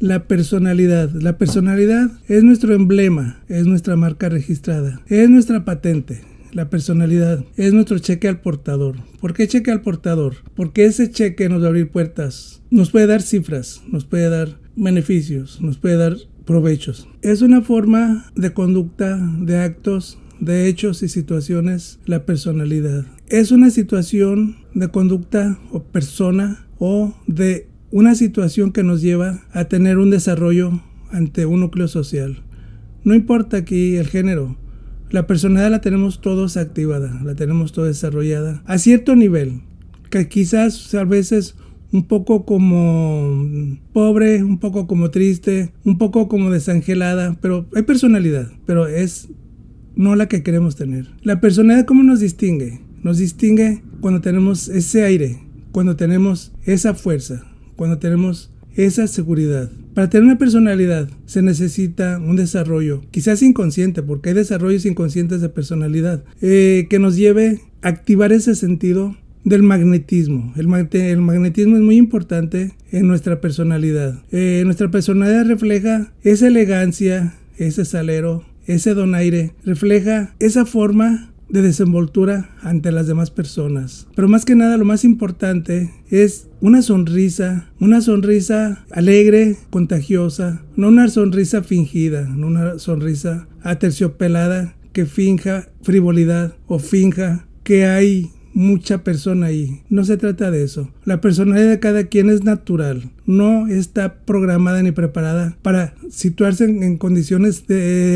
La personalidad. La personalidad es nuestro emblema, es nuestra marca registrada, es nuestra patente. La personalidad es nuestro cheque al portador. ¿Por qué cheque al portador? Porque ese cheque nos va a abrir puertas, nos puede dar cifras, nos puede dar beneficios, nos puede dar provechos. Es una forma de conducta, de actos, de hechos y situaciones, la personalidad. Es una situación de conducta o persona o de una situación que nos lleva a tener un desarrollo ante un núcleo social. No importa aquí el género. La personalidad la tenemos todos activada, la tenemos toda desarrollada a cierto nivel, que quizás a veces un poco como pobre, un poco como triste, un poco como desangelada, pero hay personalidad, pero es no la que queremos tener. La personalidad, ¿cómo nos distingue? Nos distingue cuando tenemos ese aire, cuando tenemos esa fuerza, cuando tenemos esa seguridad. Para tener una personalidad se necesita un desarrollo, quizás inconsciente, porque hay desarrollos inconscientes de personalidad, que nos lleve a activar ese sentido del magnetismo. El magnetismo es muy importante en nuestra personalidad. Nuestra personalidad refleja esa elegancia, ese salero, ese donaire, refleja esa forma de desenvoltura ante las demás personas. Pero más que nada, lo más importante es una sonrisa alegre, contagiosa, no una sonrisa fingida, no una sonrisa aterciopelada que finja frivolidad o finja que hay mucha persona ahí. No se trata de eso. La personalidad de cada quien es natural. No está programada ni preparada para situarse en condiciones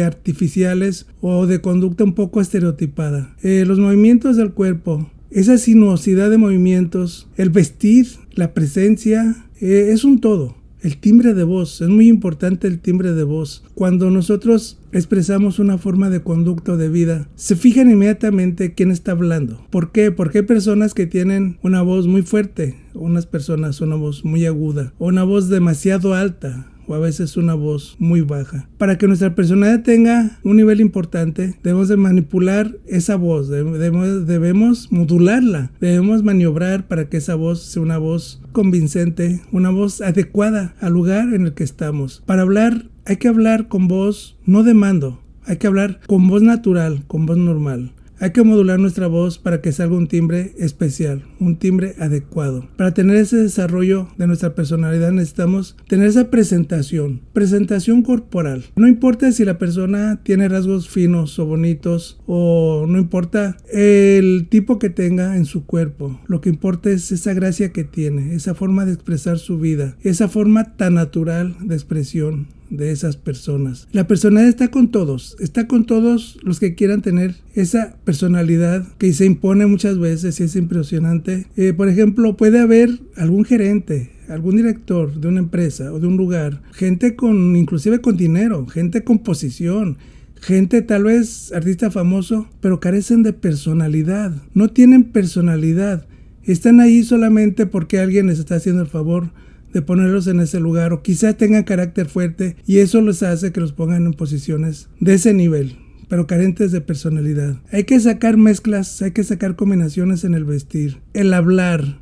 artificiales o de conducta un poco estereotipada. Los movimientos del cuerpo, esa sinuosidad de movimientos, el vestir, la presencia, es un todo. El timbre de voz, es muy importante el timbre de voz. Cuando nosotros expresamos una forma de conducta o de vida, se fijan inmediatamente quién está hablando. ¿Por qué? Porque hay personas que tienen una voz muy fuerte, unas personas una voz muy aguda, o una voz demasiado alta, o a veces una voz muy baja. Para que nuestra personalidad tenga un nivel importante, debemos de manipular esa voz, debemos modularla, debemos maniobrar para que esa voz sea una voz convincente, una voz adecuada al lugar en el que estamos. Para hablar hay que hablar con voz no de mando, hay que hablar con voz natural, con voz normal. Hay que modular nuestra voz para que salga un timbre especial, un timbre adecuado. Para tener ese desarrollo de nuestra personalidad necesitamos tener esa presentación corporal. No importa si la persona tiene rasgos finos o bonitos, o no importa el tipo que tenga en su cuerpo. Lo que importa es esa gracia que tiene, esa forma de expresar su vida, esa forma tan natural de expresión de esas personas. La personalidad está con todos los que quieran tener esa personalidad que se impone muchas veces y es impresionante. Por ejemplo, puede haber algún gerente, algún director de una empresa o de un lugar, gente inclusive con dinero, gente con posición, gente tal vez artista famoso, pero carecen de personalidad, no tienen personalidad, están ahí solamente porque alguien les está haciendo el favor de ponerlos en ese lugar, o quizás tengan carácter fuerte y eso les hace que los pongan en posiciones de ese nivel, pero carentes de personalidad. Hay que sacar mezclas, hay que sacar combinaciones en el vestir, el hablar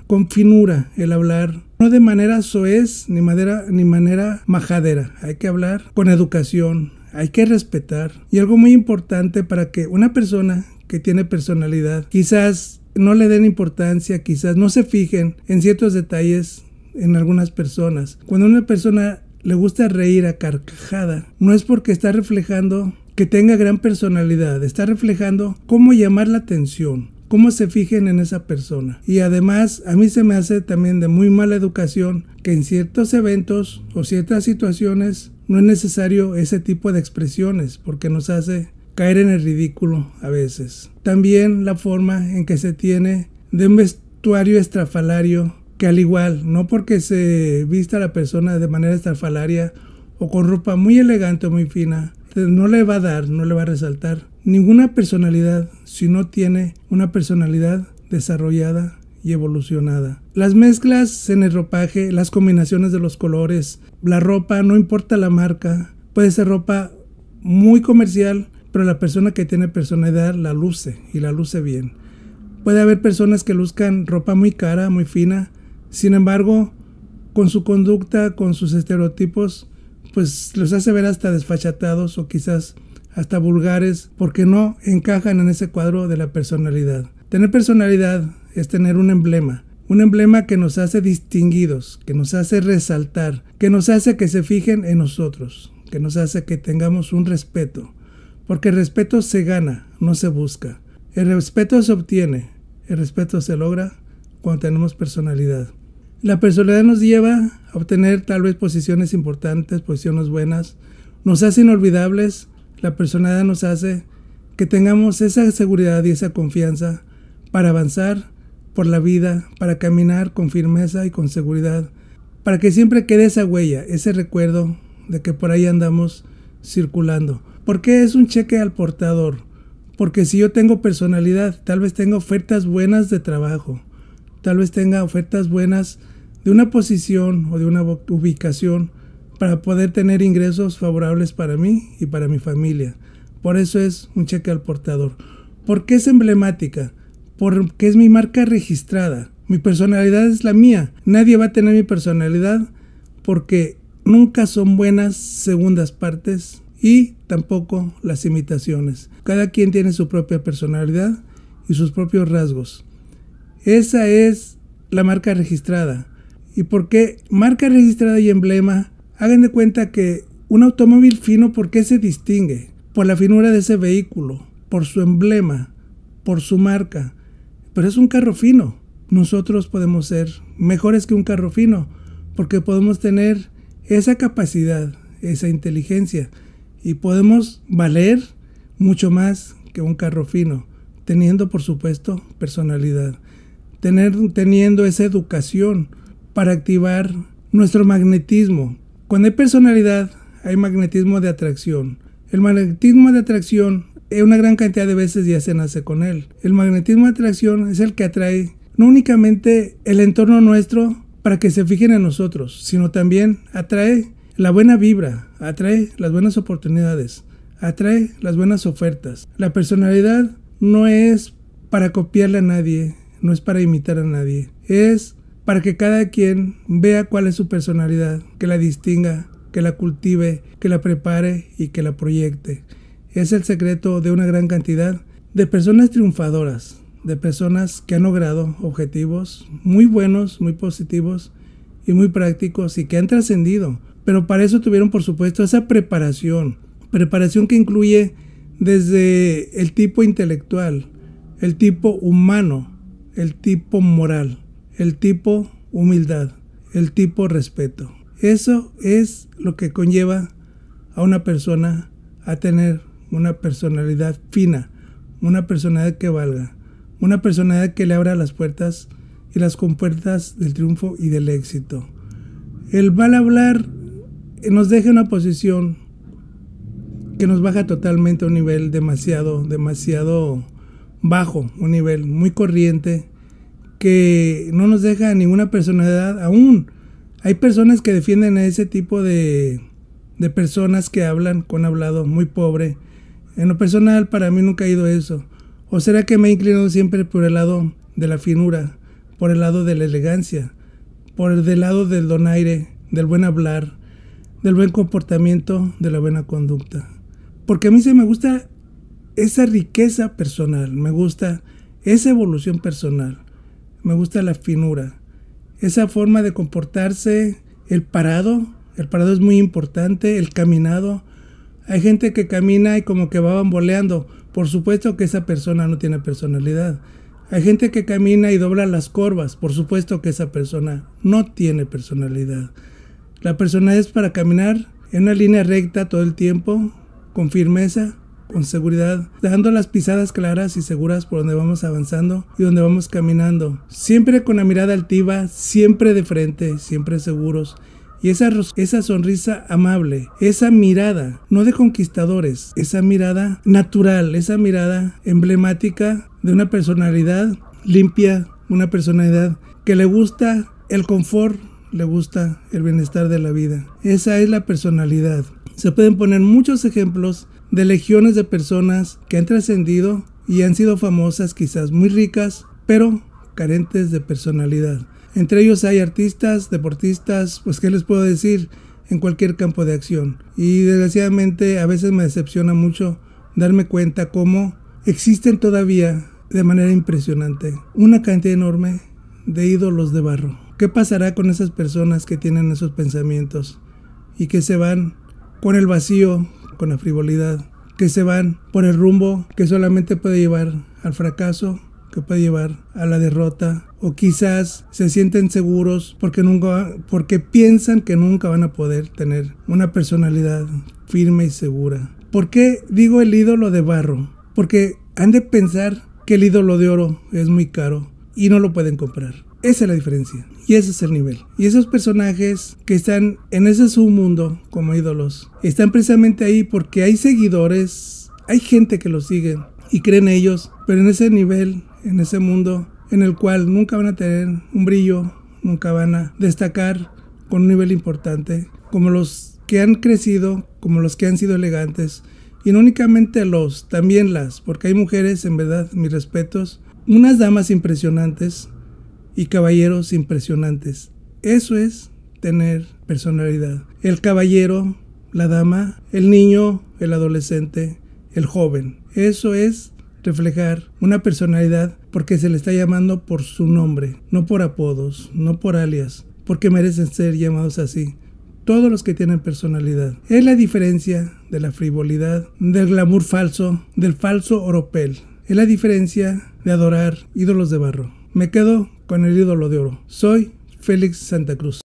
con finura, el hablar no de manera soez ni manera majadera. Hay que hablar con educación, hay que respetar. Y algo muy importante para que una persona que tiene personalidad quizás no le den importancia, quizás no se fijen en ciertos detalles en algunas personas. Cuando a una persona le gusta reír a carcajada, no es porque está reflejando que tenga gran personalidad, está reflejando cómo llamar la atención, cómo se fijen en esa persona. Y además a mí se me hace también de muy mala educación que en ciertos eventos o ciertas situaciones no es necesario ese tipo de expresiones, porque nos hace caer en el ridículo a veces. También la forma en que se tiene de un vestuario estrafalario, que al igual, no porque se vista a la persona de manera estrafalaria o con ropa muy elegante o muy fina, no le va a resaltar ninguna personalidad si no tiene una personalidad desarrollada y evolucionada. Las mezclas en el ropaje, las combinaciones de los colores, la ropa, no importa la marca, puede ser ropa muy comercial, pero la persona que tiene personalidad la luce y la luce bien. Puede haber personas que luzcan ropa muy cara, muy fina, sin embargo, con su conducta, con sus estereotipos, pues los hace ver hasta desfachatados o quizás hasta vulgares porque no encajan en ese cuadro de la personalidad. Tener personalidad es tener un emblema que nos hace distinguidos, que nos hace resaltar, que nos hace que se fijen en nosotros, que nos hace que tengamos un respeto, porque el respeto se gana, no se busca. El respeto se obtiene, el respeto se logra cuando tenemos personalidad. La personalidad nos lleva a obtener tal vez posiciones importantes, posiciones buenas, nos hace inolvidables. La personalidad nos hace que tengamos esa seguridad y esa confianza para avanzar por la vida, para caminar con firmeza y con seguridad, para que siempre quede esa huella, ese recuerdo de que por ahí andamos circulando. ¿Por qué es un cheque al portador? Porque si yo tengo personalidad, tal vez tenga ofertas buenas de trabajo, tal vez tenga ofertas buenas de una posición o de una ubicación para poder tener ingresos favorables para mí y para mi familia. Por eso es un cheque al portador. ¿Por qué es emblemática? Porque es mi marca registrada. Mi personalidad es la mía. Nadie va a tener mi personalidad porque nunca son buenas segundas partes y tampoco las imitaciones. Cada quien tiene su propia personalidad y sus propios rasgos. Esa es la marca registrada. ¿Y por qué marca registrada y emblema? Hagan de cuenta que un automóvil fino, ¿por qué se distingue? Por la finura de ese vehículo, por su emblema, por su marca. Pero es un carro fino. Nosotros podemos ser mejores que un carro fino porque podemos tener esa capacidad, esa inteligencia y podemos valer mucho más que un carro fino, teniendo por supuesto personalidad, teniendo esa educación para activar nuestro magnetismo. Cuando hay personalidad, hay magnetismo de atracción. El magnetismo de atracción, una gran cantidad de veces ya se nace con él. El magnetismo de atracción es el que atrae no únicamente el entorno nuestro para que se fijen en nosotros, sino también atrae la buena vibra, atrae las buenas oportunidades, atrae las buenas ofertas. La personalidad no es para copiarle a nadie, no es para imitar a nadie, es para que cada quien vea cuál es su personalidad, que la distinga, que la cultive, que la prepare y que la proyecte. Es el secreto de una gran cantidad de personas triunfadoras, de personas que han logrado objetivos muy buenos, muy positivos y muy prácticos y que han trascendido. Pero para eso tuvieron, por supuesto, esa preparación que incluye desde el tipo intelectual, el tipo humano, el tipo moral, el tipo humildad, el tipo respeto. Eso es lo que conlleva a una persona a tener una personalidad fina, una personalidad que valga, una personalidad que le abra las puertas y las compuertas del triunfo y del éxito. El mal hablar nos deja una posición que nos baja totalmente a un nivel demasiado bajo, un nivel muy corriente, que no nos deja ninguna personalidad aún. Hay personas que defienden a ese tipo de personas que hablan con hablado muy pobre. En lo personal, para mí nunca ha ido eso. ¿O será que me he inclinado siempre por el lado de la finura, por el lado de la elegancia, por el lado del donaire, del buen hablar, del buen comportamiento, de la buena conducta? Porque a mí me gusta esa riqueza personal, me gusta esa evolución personal, me gusta la finura, esa forma de comportarse, el parado es muy importante, el caminado. Hay gente que camina y como que va bamboleando. Por supuesto que esa persona no tiene personalidad. Hay gente que camina y dobla las corvas. Por supuesto que esa persona no tiene personalidad. La personalidad es para caminar en una línea recta todo el tiempo, con firmeza, con seguridad, dando las pisadas claras y seguras por donde vamos avanzando y donde vamos caminando. Siempre con la mirada altiva, siempre de frente, siempre seguros. Y esa sonrisa amable, esa mirada, no de conquistadores, esa mirada natural, esa mirada emblemática de una personalidad limpia, una personalidad que le gusta el confort, le gusta el bienestar de la vida. Esa es la personalidad. Se pueden poner muchos ejemplos de legiones de personas que han trascendido y han sido famosas, quizás muy ricas, pero carentes de personalidad. Entre ellos hay artistas, deportistas, pues qué les puedo decir, en cualquier campo de acción. Y desgraciadamente a veces me decepciona mucho darme cuenta cómo existen todavía de manera impresionante una cantidad enorme de ídolos de barro. ¿Qué pasará con esas personas que tienen esos pensamientos y que se van con el vacío, con la frivolidad, que se van por el rumbo que solamente puede llevar al fracaso, que puede llevar a la derrota, o quizás se sienten seguros porque piensan que nunca van a poder tener una personalidad firme y segura? ¿Por qué digo el ídolo de barro? Porque han de pensar que el ídolo de oro es muy caro y no lo pueden comprar. Esa es la diferencia y ese es el nivel. Y esos personajes que están en ese submundo como ídolos están precisamente ahí porque hay seguidores, hay gente que los sigue y creen en ellos, pero en ese nivel, en ese mundo en el cual nunca van a tener un brillo, nunca van a destacar con un nivel importante, como los que han crecido, como los que han sido elegantes, y no únicamente también porque hay mujeres, en verdad, mis respetos, unas damas impresionantes y caballeros impresionantes. Eso es tener personalidad. El caballero, la dama, el niño, el adolescente, el joven. Eso es reflejar una personalidad porque se le está llamando por su nombre, no por apodos, no por alias, porque merecen ser llamados así. Todos los que tienen personalidad. Es la diferencia de la frivolidad, del glamour falso, del falso oropel. Es la diferencia de adorar ídolos de barro. Me quedo con el ídolo de oro. Soy Félix Santa Cruz.